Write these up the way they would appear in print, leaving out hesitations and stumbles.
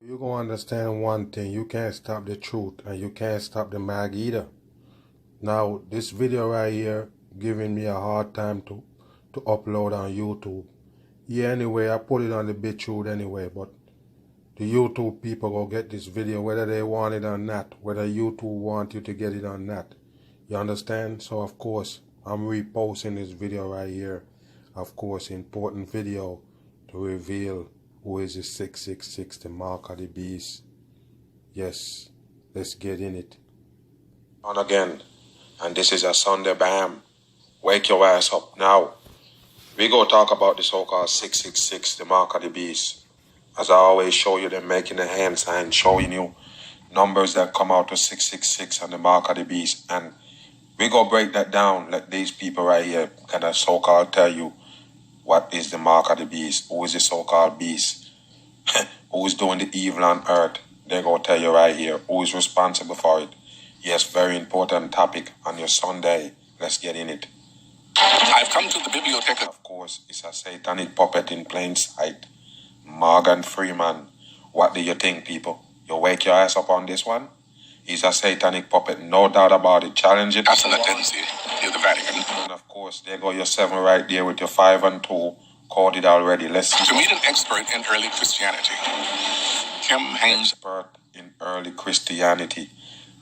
You gonna understand one thing, you can't stop the truth and you can't stop the mag either. Now, this video right here giving me a hard time to upload on YouTube. Yeah, anyway, I put it on the BitChute anyway, but the YouTube people go get this video whether they want it or not, whether YouTube want you to get it or not. You understand? So, of course, I'm reposting this video right here. Of course, important video to reveal who is the 666, the mark of the beast. Yes, let's get in it. On again, and this is a Sunday Bam. Wake your ass up now. We go talk about the so-called 666, the mark of the beast. As I always show you, them making the hand sign, showing you numbers that come out to 666 and the mark of the beast. And we go break that down. Let these people right here kind of so-called tell you what is the mark of the beast, who is the so-called beast, who is doing the evil on earth. They're going to tell you right here who is responsible for it. Yes, very important topic on your Sunday. Let's get in it. I've come to the bibliotheca. Of course, it's a satanic puppet in plain sight. Morgan Freeman. What do you think, people? You wake your ass up on this one? He's a satanic puppet, no doubt about it. Challenge it. That's an attendance near the Vatican. And of course, there go your 7 right there with your 5 and 2. Called it already. Let's see. To meet an expert in early Christianity. Kim Haynes. Expert in early Christianity.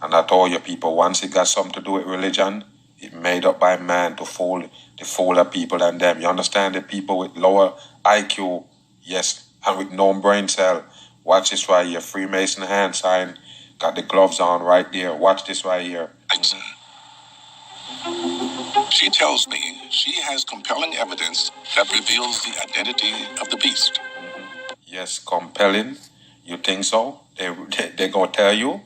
And I told you, people, once it got something to do with religion, it made up by man to fool the people than them. You understand? The people with lower IQ, yes, and with no brain cell. Watch this right here. Freemason hand sign. Got the gloves on right there. Watch this right here. She tells me she has compelling evidence that reveals the identity of the beast. Yes, compelling. You think so? They gonna tell you?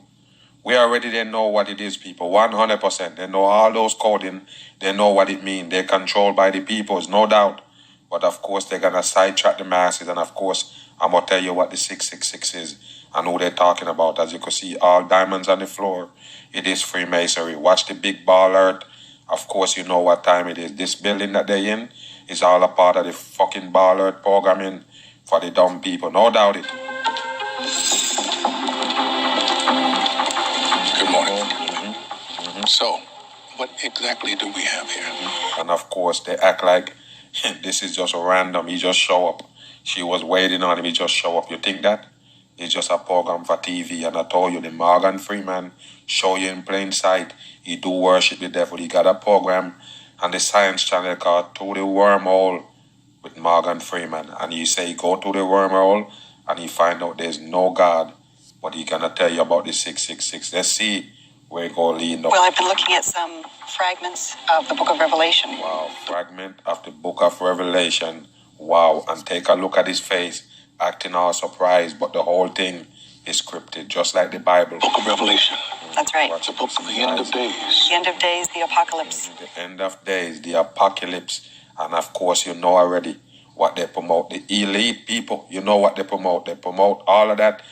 We already they know what it is, people. 100%. They know all those coding. They know what it means. They're controlled by the peoples, no doubt. But of course, they're gonna sidetrack the masses. And of course, I'm gonna tell you what the 666 is and who they're talking about. As you can see, all diamonds on the floor. It is Freemasonry. Watch the big ball earth. Of course, you know what time it is. This building that they're in is all a part of the fucking ball earth programming for the dumb people. No doubt it. Good morning. So, what exactly do we have here? And of course, they act like this is just random. He just show up. She was waiting on him. He just show up. You think that? It's just a program for TV. And I told you, the Morgan Freeman show you in plain sight. He do worship the devil. He got a program on the Science Channel called To the Wormhole with Morgan Freeman. And he say, go to the wormhole and he find out there's no God. But he gonna tell you about the 666. Let's see where it go lead up. Well, I've been looking at some fragments of the Book of Revelation. Wow, fragment of the Book of Revelation. Wow, and take a look at his face, acting all surprised, but the whole thing is scripted, just like the Bible. Book of Revelation. That's right. It's a book of the end of days. The end of days, the apocalypse. The end of days, the apocalypse. And of course, you know already what they promote. The elite people, you know what they promote. They promote all of that.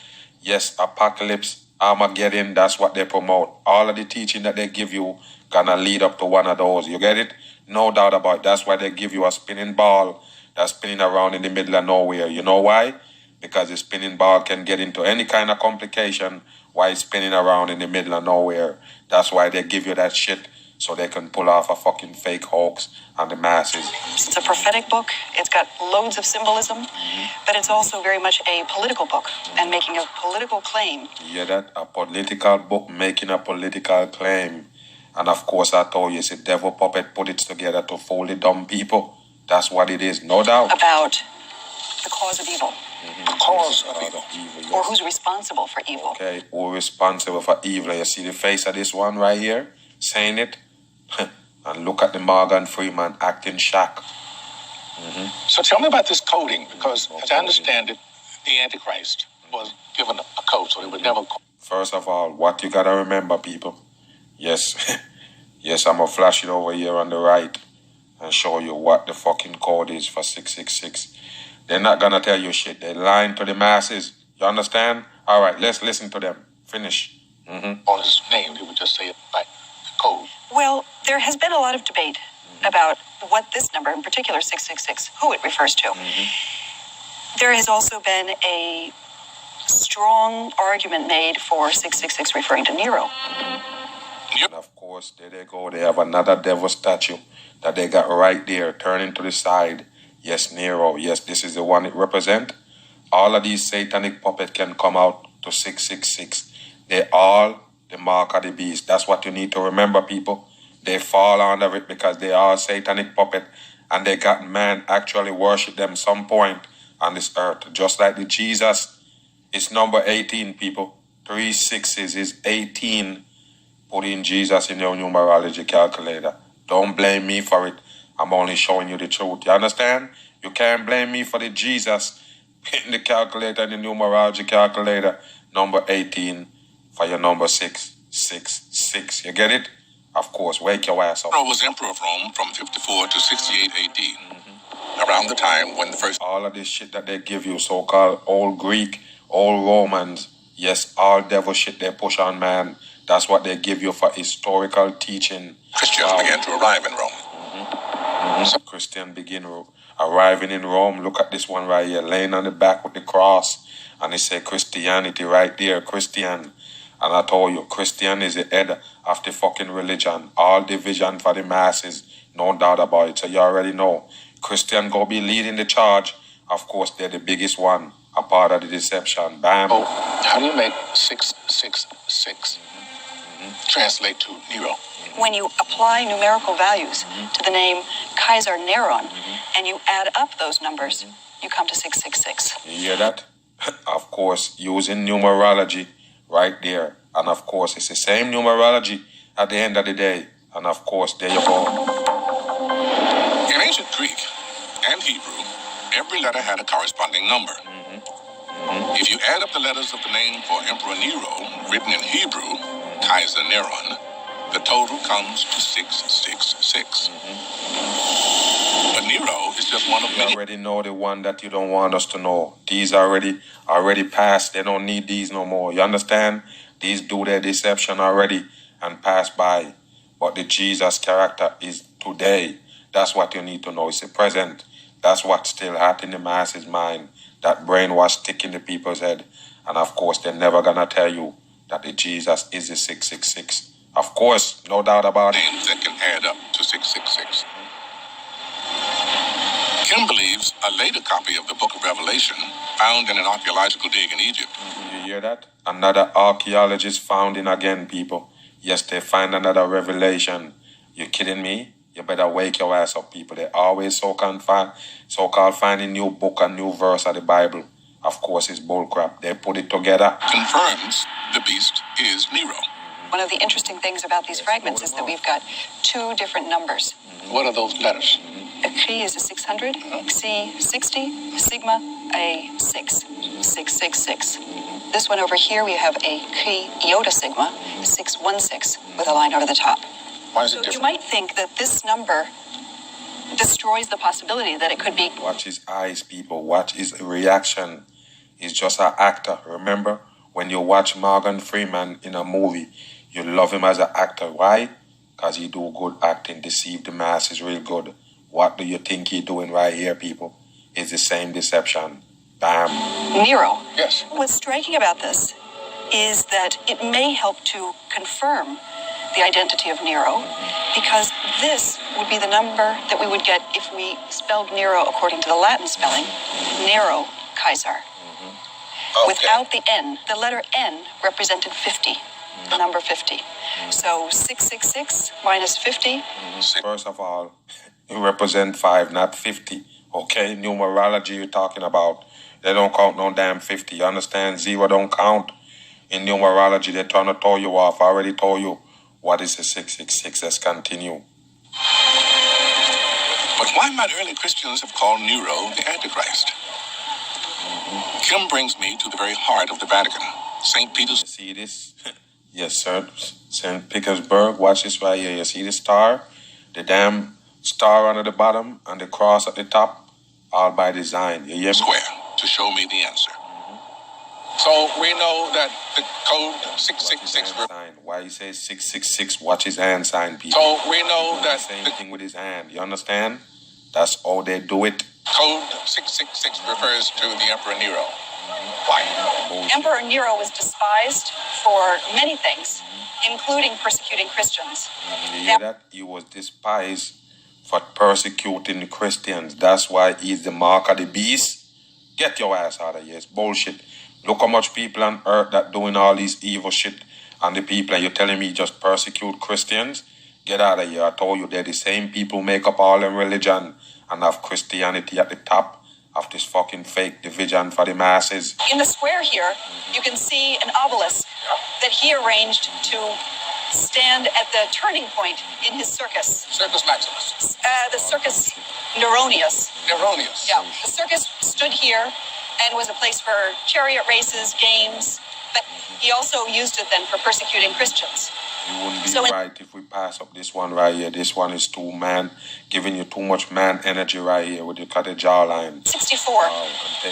Yes, apocalypse, Armageddon, that's what they promote. All of the teaching that they give you gonna lead up to one of those. You get it? No doubt about it. That's why they give you a spinning ball that's spinning around in the middle of nowhere. You know why? Because the spinning ball can get into any kind of complication while it's spinning around in the middle of nowhere. That's why they give you that shit so they can pull off a fucking fake hoax on the masses. It's a prophetic book. It's got loads of symbolism, but it's also very much a political book and making a political claim. You hear that? A political book making a political claim. And of course, I told you, it's a devil puppet put it together to fool the dumb people. That's what it is, no doubt. About the cause of evil. The cause of evil. Yes. Or who's responsible for evil. Okay, who's responsible for evil? You see the face of this one right here saying it? And look at the Morgan Freeman acting shock. So tell me about this coding, because as I understand it, the Antichrist was given a code, so it would never. First of all, what you gotta remember, people. Yes, yes, I'm gonna flash it over here on the right and show you what the fucking code is for 666. They're not gonna tell you shit. They're lying to the masses. You understand? All right, let's listen to them. Finish. On his name, they would just say it like the code. Well, there has been a lot of debate about what this number, in particular 666, who it refers to. There has also been a strong argument made for 666 referring to Nero. And of course, there they go. They have another devil statue that they got right there, turning to the side. Yes, Nero. Yes, this is the one it represents. All of these satanic puppets can come out to 666. They all the mark of the beast. That's what you need to remember, people. They fall under it because they are satanic puppet, and they got man actually worship them some point on this earth. Just like the Jesus, it's number 18, people. 3 6s is 18. Put in Jesus in your numerology calculator. Don't blame me for it. I'm only showing you the truth. You understand? You can't blame me for the Jesus in the calculator, in the numerology calculator. Number 18 for your number 666. You get it? Of course, wake your ass up. Nero was emperor of Rome from 54 to 68 AD. Around the time when the first... All of this shit that they give you, so-called old Greek, old Romans, yes, all devil shit they push on man. That's what they give you for historical teaching. Christians began to arrive in Rome. Christian begin arriving in Rome. Look at this one right here, laying on the back with the cross. And it say Christianity right there, Christian. And I told you, Christian is the head of the fucking religion. All division for the masses, no doubt about it. So you already know. Christian go be leading the charge. Of course, they're the biggest one, a part of the deception. Bam. Oh, how do you make 666 translate to Nero? When you apply numerical values to the name Kaiser Neron and you add up those numbers, you come to 666. You hear that? Of course, using numerology right there. And of course, it's the same numerology at the end of the day. And of course, there you go. In ancient Greek and Hebrew, every letter had a corresponding number. If you add up the letters of the name for Emperor Nero, written in Hebrew, Kaiser Neron, the total comes to 666. But Nero is just one of You many. already know the one that you don't want us to know. These already passed. They don't need these no more. You understand? These do their deception already and pass by. But the Jesus character is today. That's what you need to know. It's the present. That's what's still hot in the masses' mind. That brainwash stick in the people's head. And of course, they're never gonna tell you that the Jesus is the 666. Of course, no doubt about it. Names that can add up to 666. Kim believes a later copy of the Book of Revelation, found in an archaeological dig in Egypt. You hear that? Another archaeologist found in again, people. Yes, they find another revelation. You kidding me? You better wake your ass up, people. They always so-called finding new book and new verse of the Bible. Of course, it's bullcrap. They put it together. Confirms the beast is Nero. One of the interesting things about these fragments is that we've got two different numbers. What are those letters? A Chi is a 600, Xi 60, Sigma a 6, 666. This one over here we have a Chi iota Sigma 616 with a line over the top. Why is it So you different? might think that this number destroys the possibility that it could be. Watch his eyes, people. Watch his reaction. He's just an actor. Remember, when you watch Morgan Freeman in a movie, you love him as an actor. Why? Because he do good acting, deceive the masses real good. What do you think he doing right here, people? It's the same deception. Bam. Nero. Yes. What's striking about this is that it may help to confirm the identity of Nero, because this would be the number that we would get if we spelled Nero according to the Latin spelling, Nero Kaiser. Without the N. The letter N represented 50, the number 50. So 666 minus 50. First of all, you represent 5, not 50. Okay? Numerology you're talking about. They don't count no damn 50. You understand? 0 don't count. In numerology, they're trying to throw you off. I already told you what is a 666. Let's continue. But why might early Christians have called Nero the Antichrist? Kim brings me to the very heart of the Vatican, St. Peter's. You see this? Yes, sir. St. Petersburg. Watch this right here. You see the star? The damn star under the bottom and the cross at the top. All by design. You hear me? Square to show me the answer. So we know that the code 666. Why he says 666? Watch his hand sign, people. So we know that Same the thing with his hand. You understand? That's how they do it. code 666 refers to the Emperor Nero. Why? Emperor Nero was despised for many things, including persecuting Christians. You hear that? He was despised for persecuting Christians. That's why he's the mark of the beast. Get your ass out of here. It's bullshit. Look how much people on earth that doing all these evil shit, and the people, and you're telling me just persecute Christians? Get out of here. I told you they're the same people who make up all them religion and have Christianity at the top of this fucking fake division for the masses. In the square here, you can see an obelisk that he arranged to stand at the turning point in his circus. Circus Maximus. The Circus Neronius. Neronius. Yeah, the circus stood here and was a place for chariot races, games, but he also used it then for persecuting Christians. You wouldn't be right if we pass up this one right here. This one is too man, giving you too much man energy right here with the cut the jawline. 64,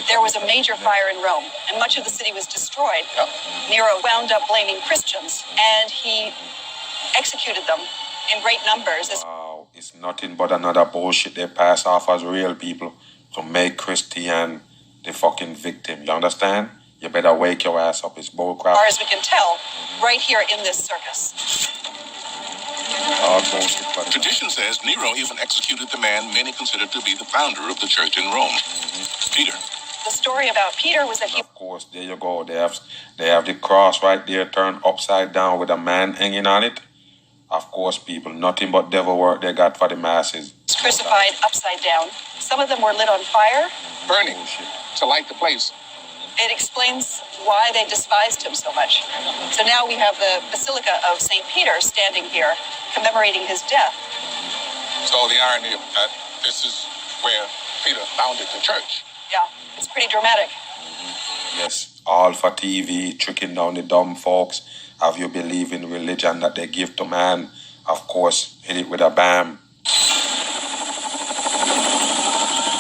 there was a major fire in Rome, and much of the city was destroyed. Yep. Nero wound up blaming Christians, and he executed them in great numbers. Wow, it's nothing but another bullshit they pass off as real people to make Christian the fucking victim. You understand? You better wake your ass up. It's bullcrap. As far as we can tell, right here in this circus. All bullshit, buddy. Tradition says Nero even executed the man many considered to be the founder of the church in Rome, Peter. The story about Peter was that he... Of course, there you go. They have the cross right there turned upside down with a man hanging on it. Of course, people, nothing but devil work they got for the masses. was crucified upside down. Some of them were lit on fire. Burning to light the place. It explains why they despised him so much. So now we have the Basilica of St. Peter standing here, commemorating his death. So the irony of that, this is where Peter founded the church. Yeah, it's pretty dramatic. Yes, all for TV, tricking down the dumb folks. Have you believe in religion that they give to man? Of course, hit it with a bam.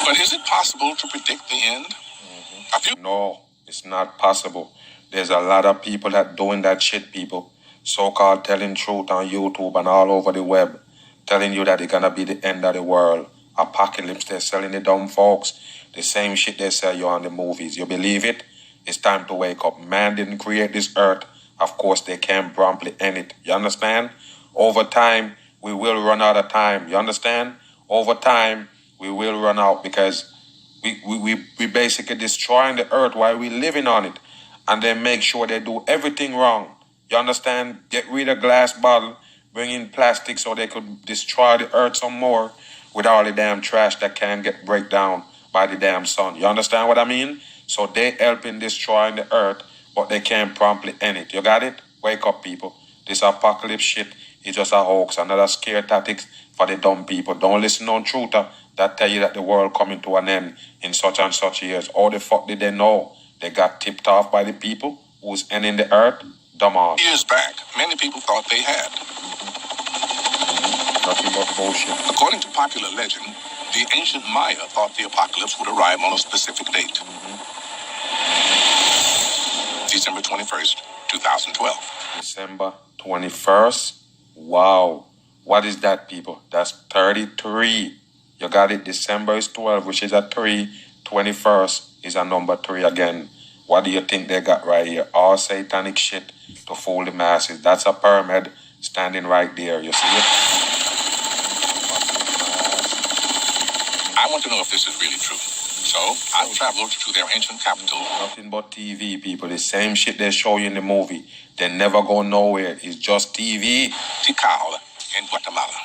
But is it possible to predict the end? No, it's not possible. There's a lot of people that doing that shit, people. So-called telling truth on YouTube and all over the web. Telling you that it's gonna be the end of the world. Apocalypse, they're selling the dumb folks. The same shit they sell you on the movies. You believe it? It's time to wake up. Man didn't create this earth. Of course, they can't promptly end it. You understand? Over time, we will run out of time. You understand? Over time, we will run out because we basically destroying the earth while we living on it. And they make sure they do everything wrong. You understand? Get rid of glass bottle, bring in plastic so they could destroy the earth some more with all the damn trash that can't get break down by the damn sun. You understand what I mean? So they helping destroying the earth, but they can't promptly end it. You got it? Wake up, people. This apocalypse shit is just a hoax, another scare tactics for the dumb people. Don't listen on truther that tell you that the world coming to an end in such and such years. All the fuck did they know? They got tipped off by the people who's ending the earth? Dumbass. Years back, many people thought they had. Nothing but bullshit. According to popular legend, the ancient Maya thought the apocalypse would arrive on a specific date. December 21st, 2012. December 21st? Wow. What is that, people? That's 33. You got it? December is 12, which is a 3. 21st is a number 3 again. What do you think they got right here? All satanic shit to fool the masses. That's a pyramid standing right there. You see it? I want to know if this is really true. So I traveled to their ancient capital. Nothing but TV, people. The same shit they show you in the movie. They never go nowhere. It's just TV. Tikal in Guatemala.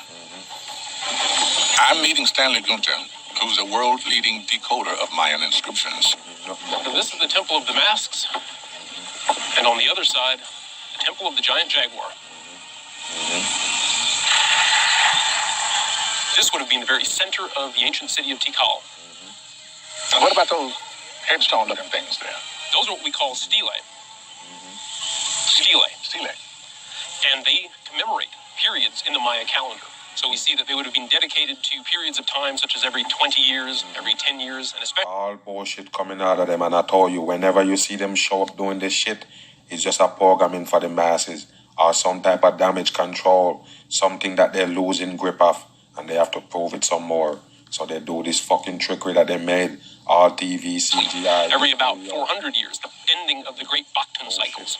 I'm meeting Stanley Gunter, who's a world-leading decoder of Mayan inscriptions. So this is the Temple of the Masks, and on the other side, the Temple of the Giant Jaguar. This would have been the very center of the ancient city of Tikal. And what about those headstone-looking things there? Those are what we call stelae. Stele. And they commemorate periods in the Maya calendar. So we see that they would have been dedicated to periods of time such as every 20 years, every 10 years, and especially... All bullshit coming out of them, and I told you, whenever you see them show up doing this shit, it's just a programming for the masses, or some type of damage control, something that they're losing grip of, and they have to prove it some more. So they do this fucking trickery that they made all TV, CGI. Every about 400 years, the ending of the great Baktun cycles.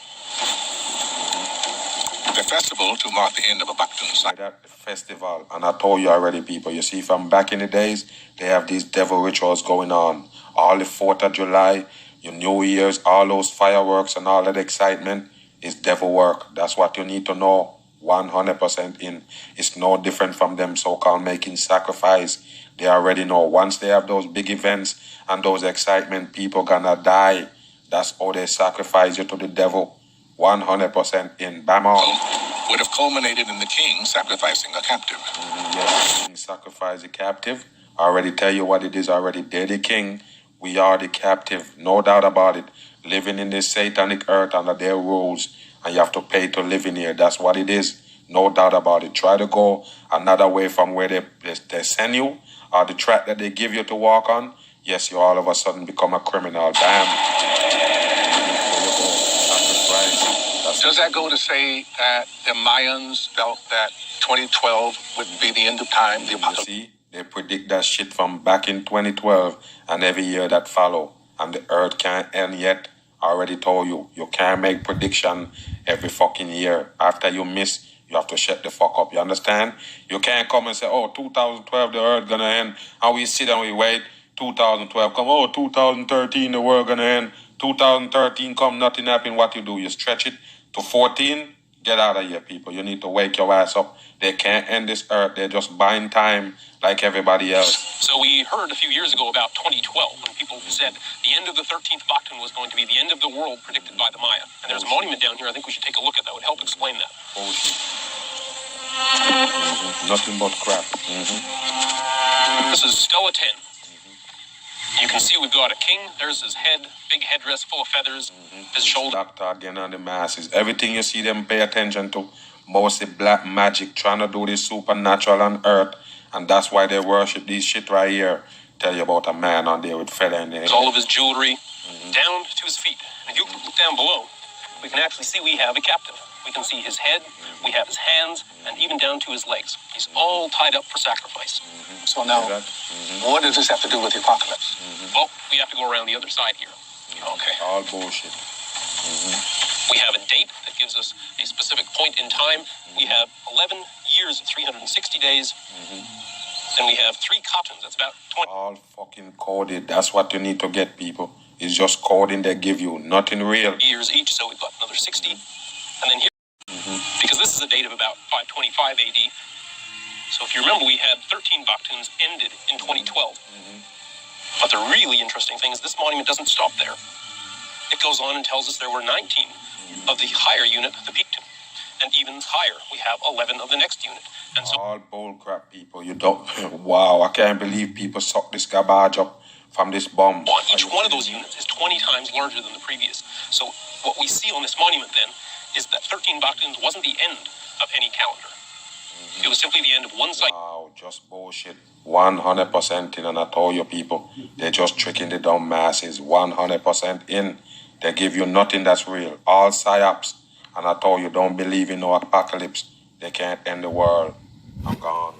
The festival to mark the end of a Baktun cycle. That festival, and I told you already, people, you see, from back in the days, they have these devil rituals going on. All the 4th of July, your New Year's, all those fireworks and all that excitement is devil work. That's what you need to know 100% in. It's no different from them so-called making sacrifice. They already know once they have those big events and those excitement, people gonna die. That's how they sacrifice you to the devil. 100% in. Bam on. Would have culminated in the king sacrificing a captive. Yes, king sacrifice the captive. I already tell you what it is already. They're the king. We are the captive. No doubt about it. Living in this satanic earth under their rules. And you have to pay to live in here. That's what it is. No doubt about it. Try to go another way from where they send you. Or the track that they give you to walk on. Yes, you all of a sudden become a criminal. Bam. Does that go to say that the Mayans felt that 2012 would be the end of time, the apocalypse? See, they predict that shit from back in 2012 and every year that follow. And the earth can't end yet. I already told you, you can't make prediction every fucking year. After you miss, you have to shut the fuck up. You understand? You can't come and say, oh, 2012, the earth gonna end. And we sit and we wait. 2012 come, oh, 2013, the world gonna end. 2013 come, nothing happen. What you do? You stretch it to 14. Get out of here, people. You need to wake your ass up. They can't end this earth. They're just buying time like everybody else. So we heard a few years ago about 2012 when people said the end of the 13th Baktun was going to be the end of the world predicted by the Maya. And there's a monument down here I think we should take a look at that would help explain that. Bullshit. Nothing but crap. This is Stela 10. You can see we've got a king. There's his head, big headdress full of feathers, his shoulder. Doctor again on the masses. Everything you see them pay attention to. Mostly black magic, trying to do this supernatural on earth. And that's why they worship these shit right here. Tell you about a man on there with feather in there. All of his jewelry down to his feet. And if you look down below, we can actually see we have a captive. We can see his head, we have his hands, and even down to his legs. He's all tied up for sacrifice. So now, what does this have to do with the apocalypse? Well, we have to go around the other side here. Okay. All bullshit. We have a date that gives us a specific point in time. We have 11 years of 360 days. And we have 3 cottons. That's about 20. All fucking coded. That's what you need to get, people. It's just coding they give you. Nothing real. Years each, so we've got another 60. And then here, because this is a date of about 525 AD. So if you remember, we had 13 Baktuns ended in 2012. But the really interesting thing is this monument doesn't stop there. It goes on and tells us there were 19 of the higher unit, the Piktun. And even higher, we have 11 of the next unit. And so all bull crap, people. You don't. Wow, I can't believe people suck this garbage up from this bomb. each one of those units is 20 times larger than the previous. So what we see on this monument then is that 13 Baktuns wasn't the end of any calendar. It was simply the end of one cycle. Wow, just bullshit. 100% in, and I told you, people, they're just tricking the dumb masses. 100% in. They give you nothing that's real. All psyops. And I told you, don't believe in no apocalypse. They can't end the world. I'm gone.